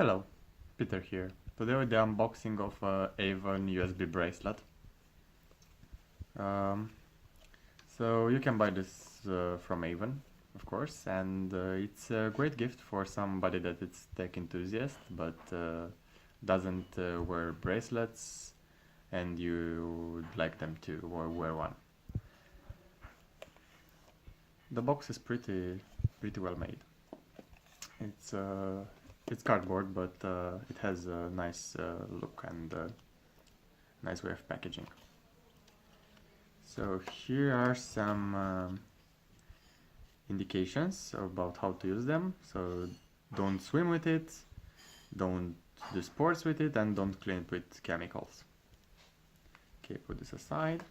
Hello, Peter here. Today with the unboxing of Avon USB bracelet. Um, so you can buy this from Avon, of course, and it's a great gift for somebody that is tech enthusiast but doesn't wear bracelets and you would like them to wear one. The box is pretty well made. It's cardboard, but it has a nice look and nice way of packaging. So here are some indications about how to use them. So don't swim with it, don't do sports with it, and don't clean it with chemicals. Okay, put this aside.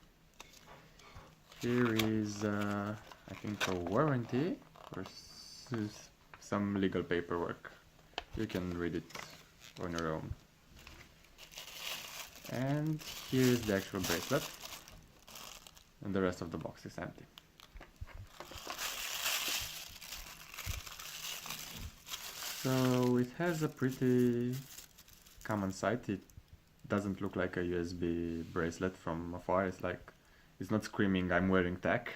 Here is I think a warranty or some legal paperwork. You can read it on your own. And here is the actual bracelet, and the rest of the box is empty. So it has a pretty common sight. It doesn't look like a USB bracelet from afar. It's not screaming "I'm wearing tech,"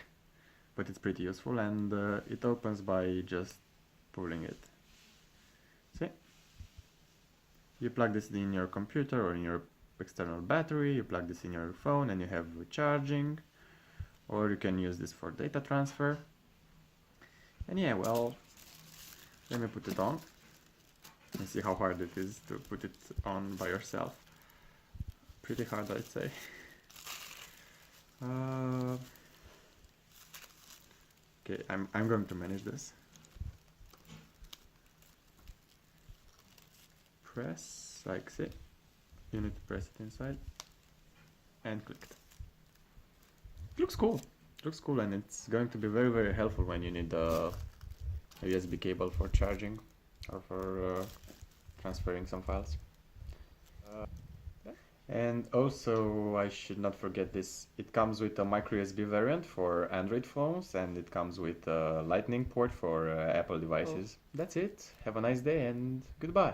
but it's pretty useful, and it opens by just pulling it. See? You plug this in your computer or in your external battery, you plug this in your phone and you have charging, or you can use this for data transfer. And yeah, well, let me put it on and see how hard it is to put it on by yourself. Pretty hard, I'd say. Okay, I'm going to manage this. Press, like see, you need to press it inside and click it. Looks cool, and it's going to be very helpful when you need a USB cable for charging or for transferring some files. And also, I should not forget this, it comes with a micro USB variant for Android phones, and it comes with a lightning port for Apple devices. That's it, have a nice day and goodbye.